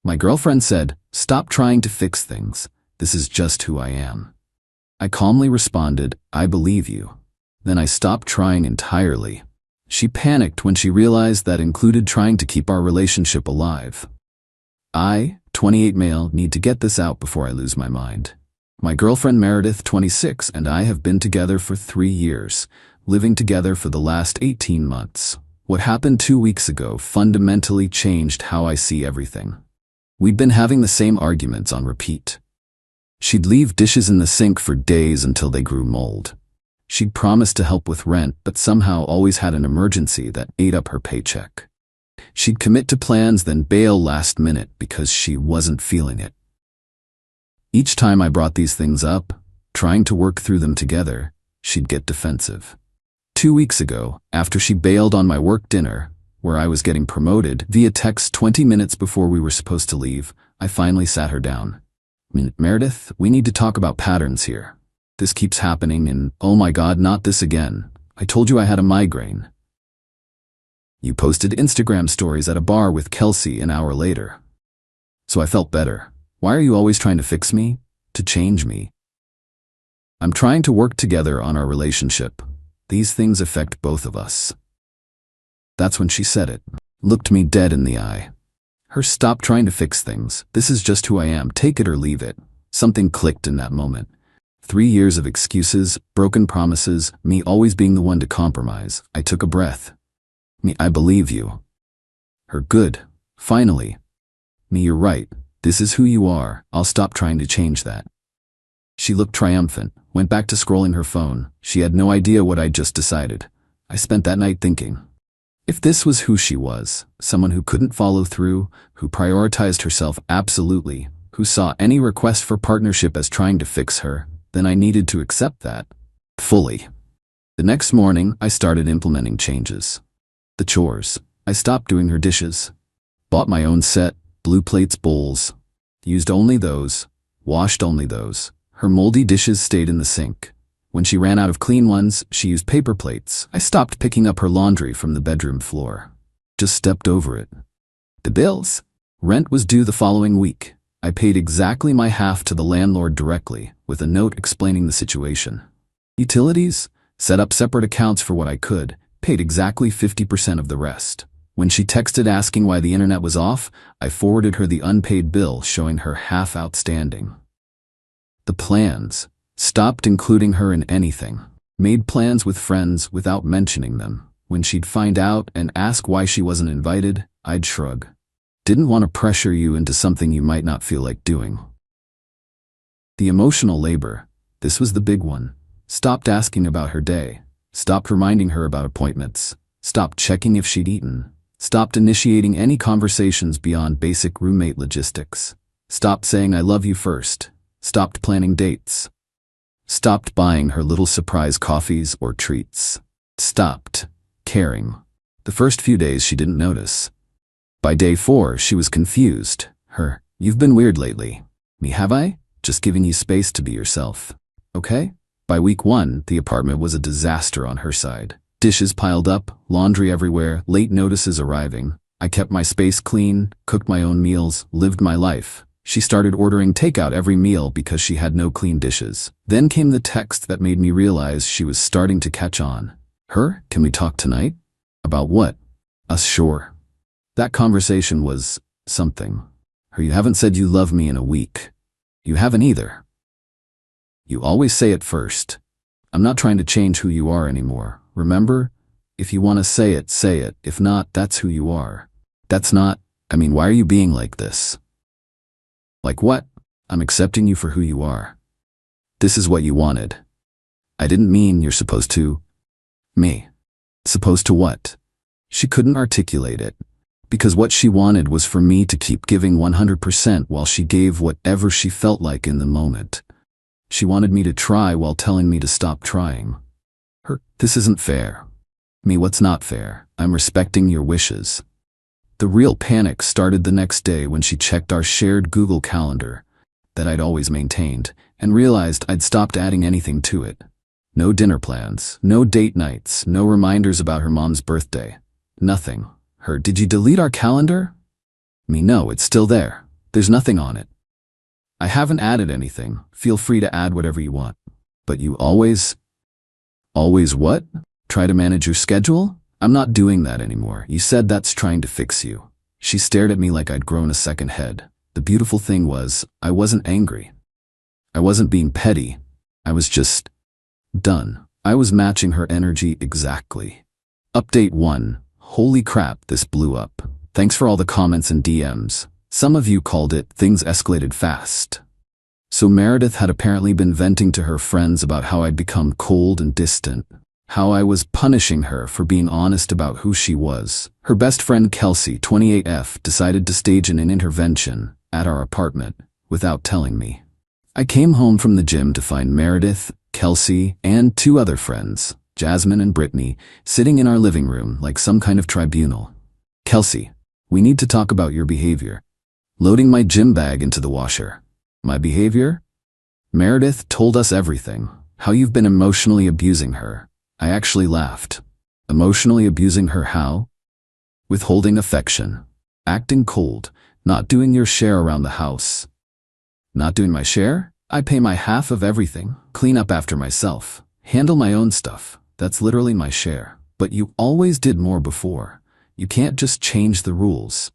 My girlfriend said, "Stop trying to fix things. This is just who I am." I calmly responded, "I believe you." Then I stopped trying entirely. She panicked when she realized that included trying to keep our relationship alive. I, 28 male, need to get this out before I lose my mind. My girlfriend Meredith, 26, and I have been together for 3 years, living together for the last 18 months. What happened 2 weeks ago fundamentally changed how I see everything. We'd been having the same arguments on repeat. She'd leave dishes in the sink for days until they grew mold. She'd promised to help with rent, but somehow always had an emergency that ate up her paycheck. She'd commit to plans, then bail last minute because she wasn't feeling it. Each time I brought these things up, trying to work through them together, she'd get defensive. 2 weeks ago, after she bailed on my work dinner, where I was getting promoted, via text 20 minutes before we were supposed to leave, I finally sat her down. "Meredith, we need to talk about patterns here. This keeps happening and, oh my God, not this again. I told you I had a migraine. You posted Instagram stories at a bar with Kelsey an hour later. So I felt better. Why are you always trying to fix me? To change me? I'm trying to work together on our relationship. These things affect both of us." That's when she said it, looked me dead in the eye. Her "stop trying to fix things. This is just who I am. Take it or leave it." Something clicked in that moment. 3 years of excuses, broken promises, me always being the one to compromise. I took a breath. Me, "I believe you." Her, "Good. Finally." Me, "You're right. This is who you are. I'll stop trying to change that." She looked triumphant, went back to scrolling her phone. She had no idea what I'd just decided. I spent that night thinking, if this was who she was, someone who couldn't follow through, who prioritized herself absolutely, who saw any request for partnership as trying to fix her, then I needed to accept that. Fully. The next morning, I started implementing changes. The chores. I stopped doing her dishes. Bought my own set, blue plates, bowls. Used only those. Washed only those. Her moldy dishes stayed in the sink. When she ran out of clean ones, she used paper plates. I stopped picking up her laundry from the bedroom floor. Just stepped over it. The bills. Rent was due the following week. I paid exactly my half to the landlord directly, with a note explaining the situation. Utilities? Set up separate accounts for what I could, paid exactly 50% of the rest. When she texted asking why the internet was off, I forwarded her the unpaid bill showing her half outstanding. The plans. Stopped including her in anything. Made plans with friends without mentioning them. When she'd find out and ask why she wasn't invited, I'd shrug. Didn't want to pressure you into something you might not feel like doing. The emotional labor. This was the big one. Stopped asking about her day. Stopped reminding her about appointments. Stopped checking if she'd eaten. Stopped initiating any conversations beyond basic roommate logistics. Stopped saying "I love you" first. Stopped planning dates. Stopped buying her little surprise coffees or treats. Stopped caring. The first few days she didn't notice. By day 4, she was confused. Her, "You've been weird lately." Me, "Have I? Just giving you space to be yourself. Okay?" By week 1, the apartment was a disaster on her side. Dishes piled up, laundry everywhere, late notices arriving. I kept my space clean, cooked my own meals, lived my life. She started ordering takeout every meal because she had no clean dishes. Then came the text that made me realize she was starting to catch on. Her, "Can we talk tonight?" About what? Us, sure. That conversation was something. Her, "You haven't said you love me in a week." You haven't either. You always say it first. I'm not trying to change who you are anymore. Remember? If you want to say it, say it. If not, that's who you are. That's not, why are you being like this? Like what? I'm accepting you for who you are. This is what you wanted. I didn't mean you're supposed to. Me. Supposed to what? She couldn't articulate it. Because what she wanted was for me to keep giving 100% while she gave whatever she felt like in the moment. She wanted me to try while telling me to stop trying. Her, "This isn't fair." Me, "What's not fair? I'm respecting your wishes." The real panic started the next day when she checked our shared Google Calendar that I'd always maintained and realized I'd stopped adding anything to it. No dinner plans, no date nights, no reminders about her mom's birthday. Nothing. Her, "Did you delete our calendar?" Me, "No, it's still there." There's nothing on it. I haven't added anything. Feel free to add whatever you want. But you always what? Try to manage your schedule? I'm not doing that anymore. You said that's trying to fix you. She stared at me like I'd grown a second head. The beautiful thing was, I wasn't angry. I wasn't being petty. I was just done. I was matching her energy exactly. Update 1. Holy crap, this blew up. Thanks for all the comments and DMs. Some of you called it things escalated fast. So Meredith had apparently been venting to her friends about how I'd become cold and distant, how I was punishing her for being honest about who she was. Her best friend Kelsey, 28F, decided to stage an intervention at our apartment without telling me. I came home from the gym to find Meredith, Kelsey, and 2 other friends, Jasmine and Brittany, sitting in our living room like some kind of tribunal. Kelsey, we need to talk about your behavior. Loading my gym bag into the washer. My behavior? Meredith told us everything. How you've been emotionally abusing her. I actually laughed. Emotionally abusing her how? Withholding affection. Acting cold. Not doing your share around the house. Not doing my share? I pay my half of everything. Clean up after myself. Handle my own stuff. That's literally my share. But you always did more before. You can't just change the rules.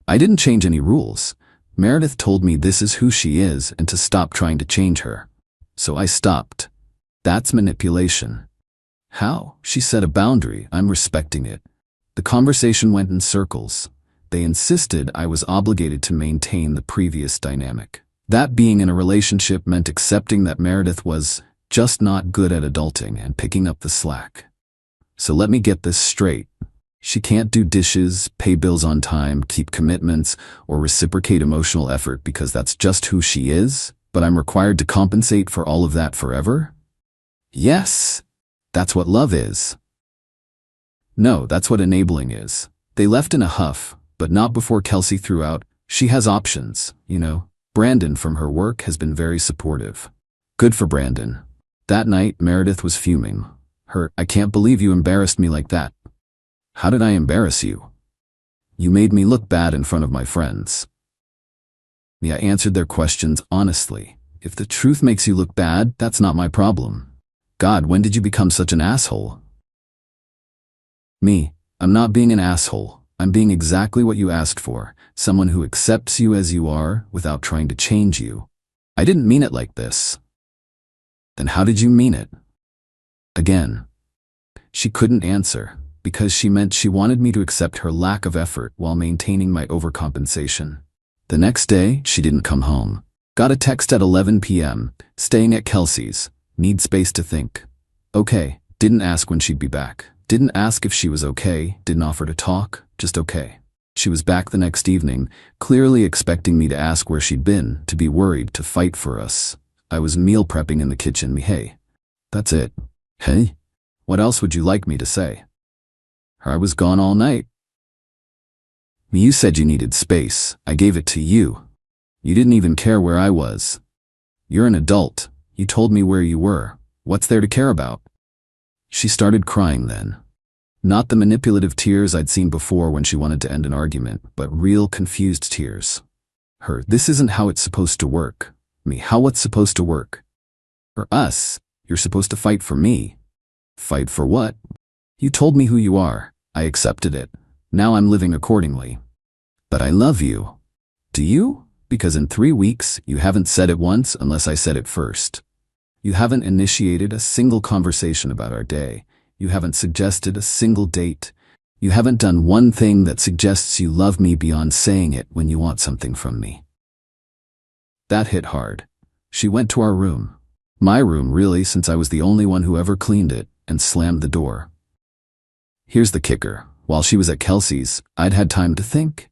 I didn't change any rules. Meredith told me this is who she is and to stop trying to change her. So I stopped. That's manipulation. How? She set a boundary. I'm respecting it. The conversation went in circles. They insisted I was obligated to maintain the previous dynamic. That being in a relationship meant accepting that Meredith was just not good at adulting and picking up the slack. So let me get this straight. She can't do dishes, pay bills on time, keep commitments, or reciprocate emotional effort because that's just who she is, but I'm required to compensate for all of that forever? Yes, that's what love is. No, that's what enabling is. They left in a huff, but not before Kelsey threw out, she has options, you know. Brandon from her work has been very supportive. Good for Brandon. That night, Meredith was fuming. I can't believe you embarrassed me like that. How did I embarrass you? You made me look bad in front of my friends. I answered their questions honestly. If the truth makes you look bad, that's not my problem. God, when did you become such an asshole? Me, I'm not being an asshole. I'm being exactly what you asked for, someone who accepts you as you are without trying to change you. I didn't mean it like this. Then how did you mean it? Again. She couldn't answer, because she meant she wanted me to accept her lack of effort while maintaining my overcompensation. The next day, she didn't come home. Got a text at 11 p.m., staying at Kelsey's, need space to think. Okay, didn't ask when she'd be back. Didn't ask if she was okay, didn't offer to talk, just okay. She was back the next evening, clearly expecting me to ask where she'd been, to be worried, to fight for us. I was meal prepping in the kitchen. Hey, that's it. Hey? What else would you like me to say? I was gone all night. You said you needed space. I gave it to you. You didn't even care where I was. You're an adult. You told me where you were. What's there to care about? She started crying then. Not the manipulative tears I'd seen before when she wanted to end an argument, but real confused tears. This isn't how it's supposed to work. How what's supposed to work? For us, you're supposed to fight for me. Fight for what? You told me who you are. I accepted it. Now I'm living accordingly. But I love you. Do you? Because in 3 weeks, you haven't said it once unless I said it first. You haven't initiated a single conversation about our day. You haven't suggested a single date. You haven't done one thing that suggests you love me beyond saying it when you want something from me. That hit hard. She went to our room. My room, really, since I was the only one who ever cleaned it, and slammed the door. Here's the kicker. While she was at Kelsey's, I'd had time to think.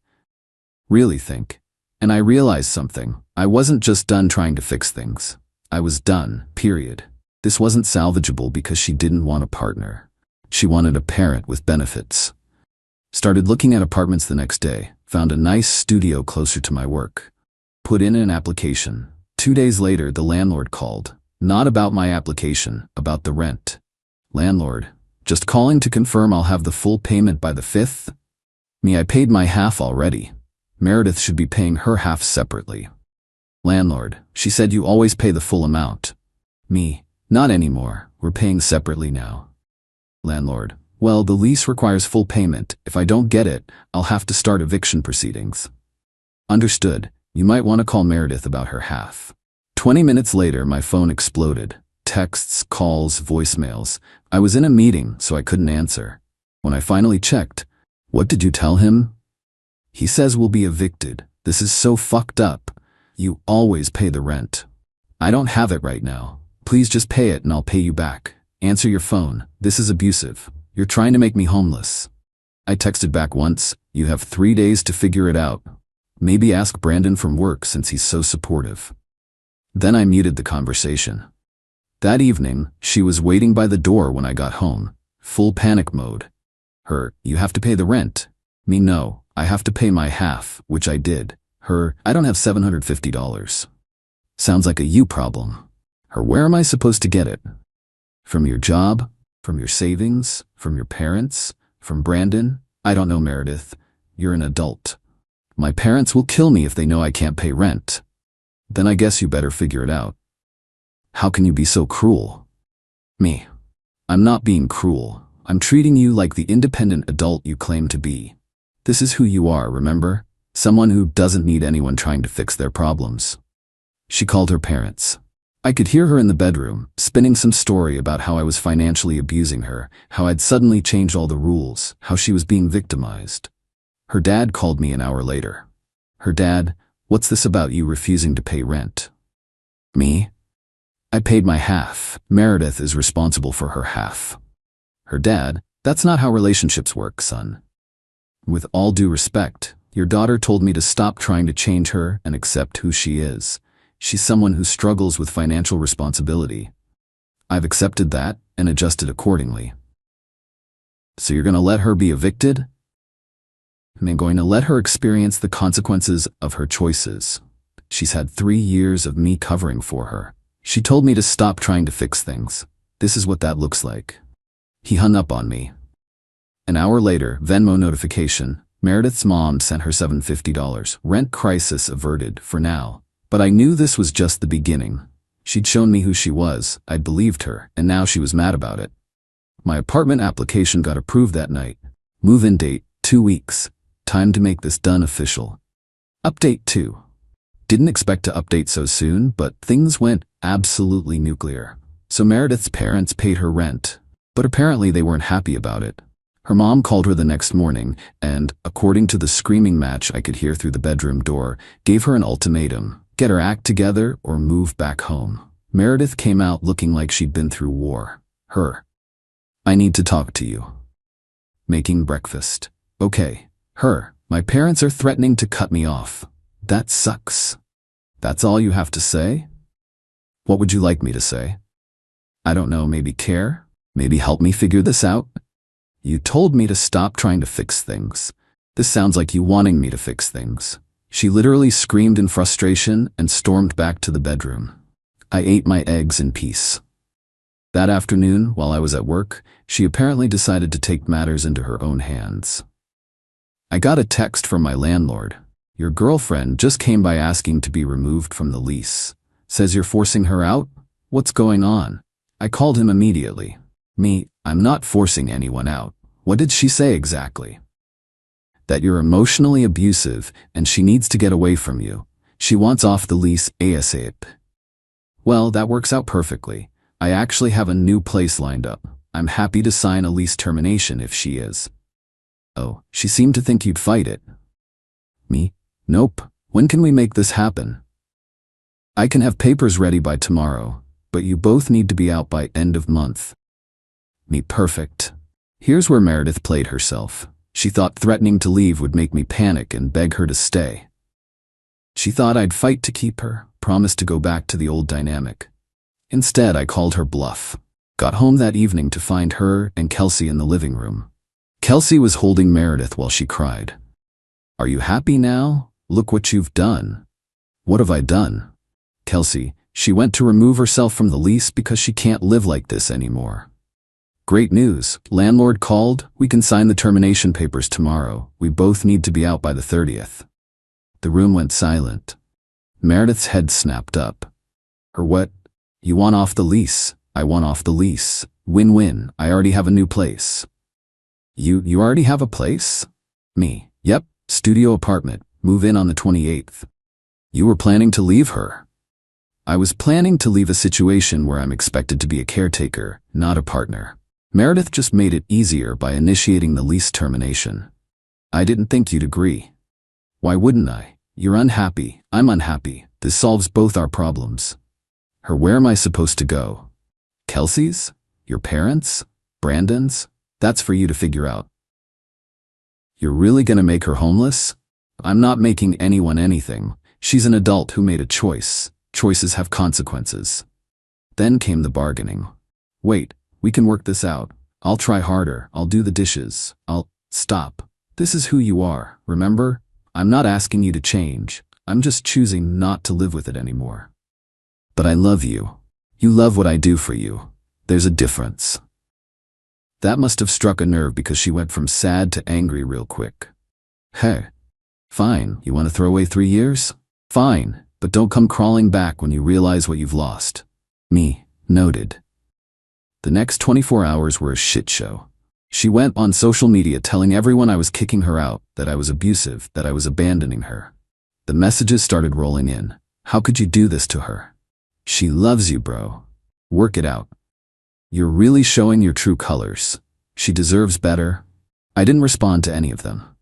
Really think. And I realized something. I wasn't just done trying to fix things. I was done, period. This wasn't salvageable because she didn't want a partner. She wanted a parent with benefits. Started looking at apartments the next day, found a nice studio closer to my work. Put in an application. 2 days later, the landlord called. Not about my application, about the rent. Landlord, just calling to confirm I'll have the full payment by the 5th? I paid my half already. Meredith should be paying her half separately. Landlord, she said you always pay the full amount. Me, not anymore, we're paying separately now. Landlord, well, the lease requires full payment. If I don't get it, I'll have to start eviction proceedings. Understood. You might want to call Meredith about her half. 20 minutes later, my phone exploded. Texts, calls, voicemails. I was in a meeting, so I couldn't answer. When I finally checked, what did you tell him? He says we'll be evicted. This is so fucked up. You always pay the rent. I don't have it right now. Please just pay it and I'll pay you back. Answer your phone. This is abusive. You're trying to make me homeless. I texted back once. You have 3 days to figure it out. Maybe ask Brandon from work since he's so supportive. Then I muted the conversation. That evening, she was waiting by the door when I got home. Full panic mode. Her, you have to pay the rent. Me, no, I have to pay my half, which I did. Her, I don't have $750. Sounds like a you problem. Her, where am I supposed to get it? From your job? From your savings? From your parents? From Brandon? I don't know, Meredith. You're an adult. My parents will kill me if they know I can't pay rent. Then I guess you better figure it out. How can you be so cruel? Me. I'm not being cruel. I'm treating you like the independent adult you claim to be. This is who you are, remember? Someone who doesn't need anyone trying to fix their problems. She called her parents. I could hear her in the bedroom, spinning some story about how I was financially abusing her, how I'd suddenly changed all the rules, how she was being victimized. Her dad called me an hour later. Her dad, what's this about you refusing to pay rent? Me? I paid my half. Meredith is responsible for her half. Her dad, that's not how relationships work, son. With all due respect, your daughter told me to stop trying to change her and accept who she is. She's someone who struggles with financial responsibility. I've accepted that and adjusted accordingly. So you're going to let her be evicted? I'm going to let her experience the consequences of her choices. She's had 3 years of me covering for her. She told me to stop trying to fix things. This is what that looks like. He hung up on me. An hour later, Venmo notification. Meredith's mom sent her $750. Rent crisis averted for now. But I knew this was just the beginning. She'd shown me who she was, I'd believed her, and now she was mad about it. My apartment application got approved that night. Move-in date, 2 weeks. Time to make this done official. Update 2. Didn't expect to update so soon, but things went absolutely nuclear. So Meredith's parents paid her rent, but apparently they weren't happy about it. Her mom called her the next morning and, according to the screaming match I could hear through the bedroom door, gave her an ultimatum. Get her act together or move back home. Meredith came out looking like she'd been through war. Her. I need to talk to you. Making breakfast. Okay. Her. My parents are threatening to cut me off. That sucks. That's all you have to say? What would you like me to say? I don't know, maybe care? Maybe help me figure this out? You told me to stop trying to fix things. This sounds like you wanting me to fix things. She literally screamed in frustration and stormed back to the bedroom. I ate my eggs in peace. That afternoon, while I was at work, she apparently decided to take matters into her own hands. I got a text from my landlord. Your girlfriend just came by asking to be removed from the lease. Says you're forcing her out? What's going on? I called him immediately. Me, I'm not forcing anyone out. What did she say exactly? That you're emotionally abusive and she needs to get away from you. She wants off the lease ASAP. Well, that works out perfectly. I actually have a new place lined up. I'm happy to sign a lease termination if she is. Oh, she seemed to think you'd fight it. Me? Nope. When can we make this happen? I can have papers ready by tomorrow, but you both need to be out by end of month. Me, perfect. Here's where Meredith played herself. She thought threatening to leave would make me panic and beg her to stay. She thought I'd fight to keep her, promised to go back to the old dynamic. Instead, I called her bluff. Got home that evening to find her and Kelsey in the living room. Kelsey was holding Meredith while she cried. Are you happy now? Look what you've done. What have I done? Kelsey, she went to remove herself from the lease because she can't live like this anymore. Great news. Landlord called. We can sign the termination papers tomorrow. We both need to be out by the 30th. The room went silent. Meredith's head snapped up. Her what? You want off the lease. I want off the lease. Win-win. I already have a new place. You already have a place? Me. Yep. Studio apartment. Move in on the 28th. You were planning to leave her. I was planning to leave a situation where I'm expected to be a caretaker, not a partner. Meredith just made it easier by initiating the lease termination. I didn't think you'd agree. Why wouldn't I? You're unhappy. I'm unhappy. This solves both our problems. Her, where am I supposed to go? Kelsey's? Your parents? Brandon's? That's for you to figure out. You're really gonna make her homeless? I'm not making anyone anything. She's an adult who made a choice. Choices have consequences. Then came the bargaining. Wait, we can work this out. I'll try harder. I'll do the dishes. Stop. This is who you are, remember? I'm not asking you to change. I'm just choosing not to live with it anymore. But I love you. You love what I do for you. There's a difference. That must have struck a nerve because she went from sad to angry real quick. Hey. Fine, you want to throw away 3 years? Fine, but don't come crawling back when you realize what you've lost. Me, noted. The next 24 hours were a shit show. She went on social media telling everyone I was kicking her out, that I was abusive, that I was abandoning her. The messages started rolling in. How could you do this to her? She loves you, bro. Work it out. You're really showing your true colors. She deserves better. I didn't respond to any of them.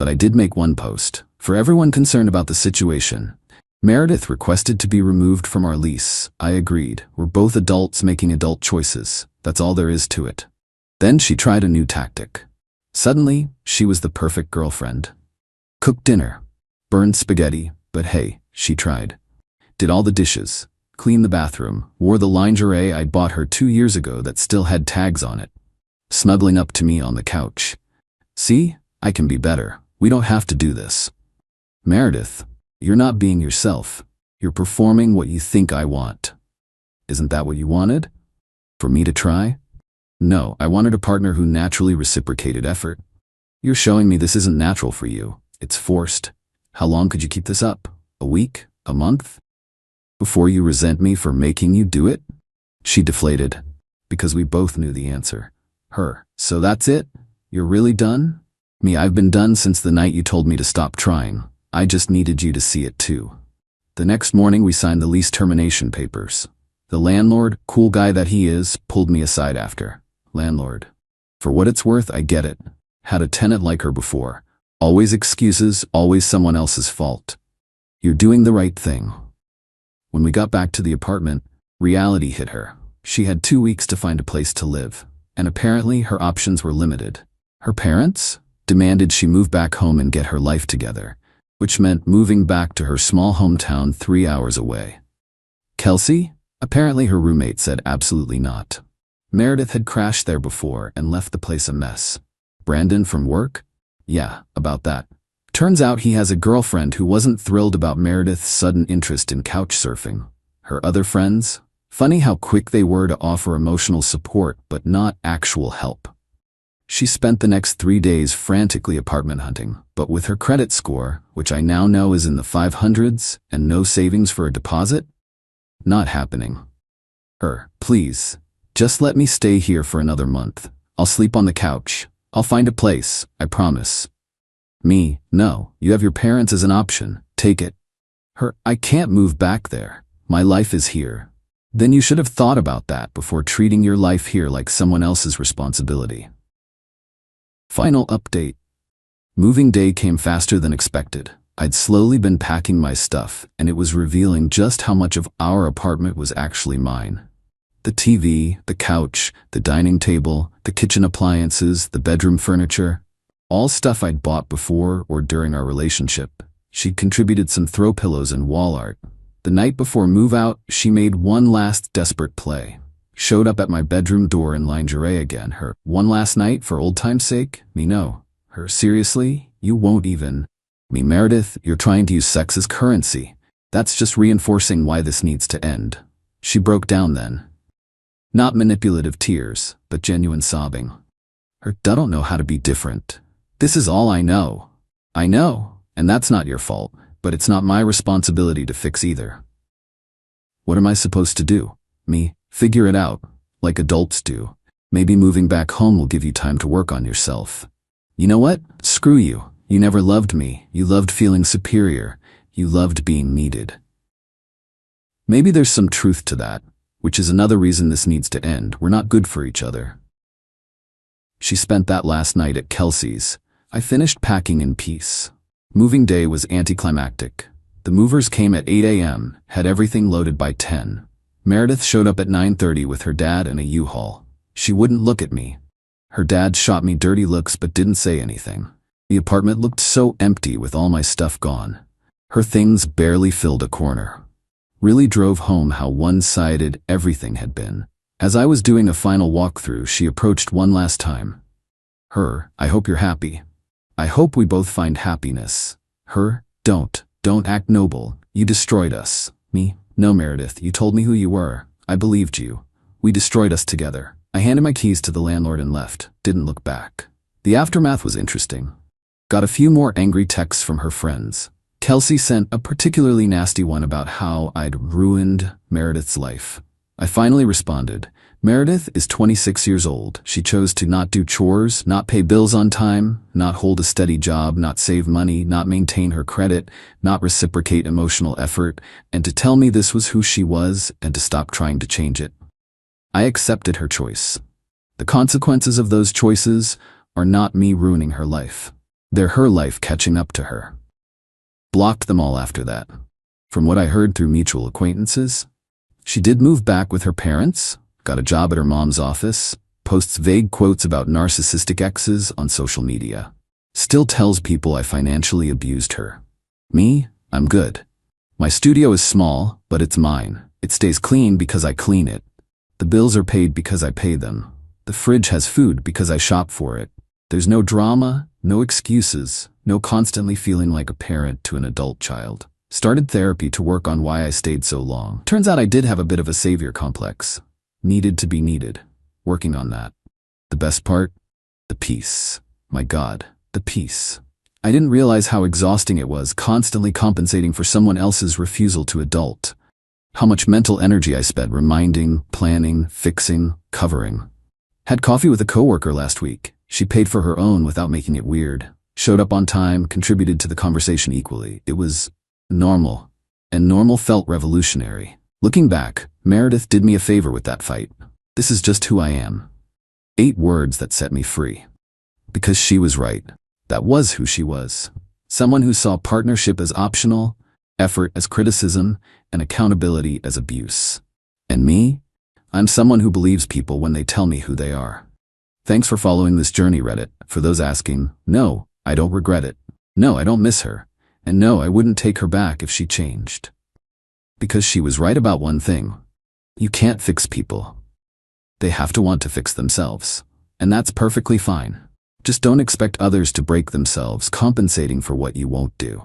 But I did make one post. For everyone concerned about the situation, Meredith requested to be removed from our lease. I agreed. We're both adults making adult choices. That's all there is to it. Then she tried a new tactic. Suddenly, she was the perfect girlfriend. Cooked dinner. Burned spaghetti, but hey, she tried. Did all the dishes. Cleaned the bathroom. Wore the lingerie I bought her 2 years ago that still had tags on it. Snuggling up to me on the couch. See? I can be better. We don't have to do this. Meredith, you're not being yourself. You're performing what you think I want. Isn't that what you wanted? For me to try? No, I wanted a partner who naturally reciprocated effort. You're showing me this isn't natural for you. It's forced. How long could you keep this up? A week? A month? Before you resent me for making you do it? She deflated, because we both knew the answer. Her, so that's it? You're really done? Me, I've been done since the night you told me to stop trying. I just needed you to see it too. The next morning we signed the lease termination papers. The landlord, cool guy that he is, pulled me aside after. Landlord. For what it's worth, I get it. Had a tenant like her before. Always excuses, always someone else's fault. You're doing the right thing. When we got back to the apartment, reality hit her. She had 2 weeks to find a place to live, and apparently her options were limited. Her parents demanded she move back home and get her life together, which meant moving back to her small hometown 3 hours away. Kelsey? Apparently her roommate said absolutely not. Meredith had crashed there before and left the place a mess. Brandon from work? Yeah, about that. Turns out he has a girlfriend who wasn't thrilled about Meredith's sudden interest in couch surfing. Her other friends? Funny how quick they were to offer emotional support but not actual help. She spent the next 3 days frantically apartment hunting, but with her credit score, which I now know is in the 500s, and no savings for a deposit? Not happening. Her, please, just let me stay here for another month. I'll sleep on the couch. I'll find a place, I promise. Me, no, you have your parents as an option. Take it. Her, I can't move back there. My life is here. Then you should have thought about that before treating your life here like someone else's responsibility. Final update. Moving day came faster than expected. I'd slowly been packing my stuff, and it was revealing just how much of our apartment was actually mine. The TV, the couch, the dining table, the kitchen appliances, the bedroom furniture, all stuff I'd bought before or during our relationship. She'd contributed some throw pillows and wall art. The night before move-out, she made one last desperate play. Showed up at my bedroom door in lingerie again. Her, one last night for old time's sake? Me, no. Her, seriously? You won't even. Me, Meredith, you're trying to use sex as currency. That's just reinforcing why this needs to end. She broke down then. Not manipulative tears, but genuine sobbing. Her, I don't know how to be different. This is all I know. I know, and that's not your fault. but it's not my responsibility to fix either. What am I supposed to do? Me? Figure it out, like adults do. Maybe moving back home will give you time to work on yourself. You know what? Screw you. You never loved me. You loved feeling superior. You loved being needed. Maybe there's some truth to that, which is another reason this needs to end. We're not good for each other. She spent that last night at Kelsey's. I finished packing in peace. Moving day was anticlimactic. The movers came at 8 a.m., had everything loaded by 10. Meredith showed up at 9:30 with her dad and a U-Haul. She wouldn't look at me. Her dad shot me dirty looks but didn't say anything. The apartment looked so empty with all my stuff gone. Her things barely filled a corner. Really drove home how one-sided everything had been. As I was doing a final walkthrough, she approached one last time. Her, I hope you're happy. I hope we both find happiness. Her, don't act noble. You destroyed us. Me, no Meredith, you told me who you were. I believed you. We destroyed us together. I handed my keys to the landlord and left, didn't look back. The aftermath was interesting. Got a few more angry texts from her friends. Kelsey sent a particularly nasty one about how I'd ruined Meredith's life. I finally responded. Meredith is 26 years old. She chose to not do chores, not pay bills on time, not hold a steady job, not save money, not maintain her credit, not reciprocate emotional effort, and to tell me this was who she was and to stop trying to change it. I accepted her choice. The consequences of those choices are not me ruining her life. They're her life catching up to her. Blocked them all after that. From what I heard through mutual acquaintances, she did move back with her parents, got a job at her mom's office, posts vague quotes about narcissistic exes on social media. Still tells people I financially abused her. Me? I'm good. My studio is small, but it's mine. It stays clean because I clean it. The bills are paid because I pay them. The fridge has food because I shop for it. There's no drama, no excuses, no constantly feeling like a parent to an adult child. Started therapy to work on why I stayed so long. Turns out I did have a bit of a savior complex. Needed to be needed. Working on that. The best part? The peace. My God, the peace. I didn't realize how exhausting it was constantly compensating for someone else's refusal to adult. How much mental energy I spent reminding, planning, fixing, covering. Had coffee with a coworker last week. She paid for her own without making it weird. Showed up on time, contributed to the conversation equally. It was normal. And normal felt revolutionary. Looking back, Meredith did me a favor with that fight. This is just who I am. 8 words that set me free. Because she was right. That was who she was. Someone who saw partnership as optional, effort as criticism, and accountability as abuse. And me? I'm someone who believes people when they tell me who they are. Thanks for following this journey, Reddit. For those asking, no, I don't regret it. No, I don't miss her. And no, I wouldn't take her back if she changed. Because she was right about one thing. You can't fix people. They have to want to fix themselves. And that's perfectly fine. Just don't expect others to break themselves compensating for what you won't do.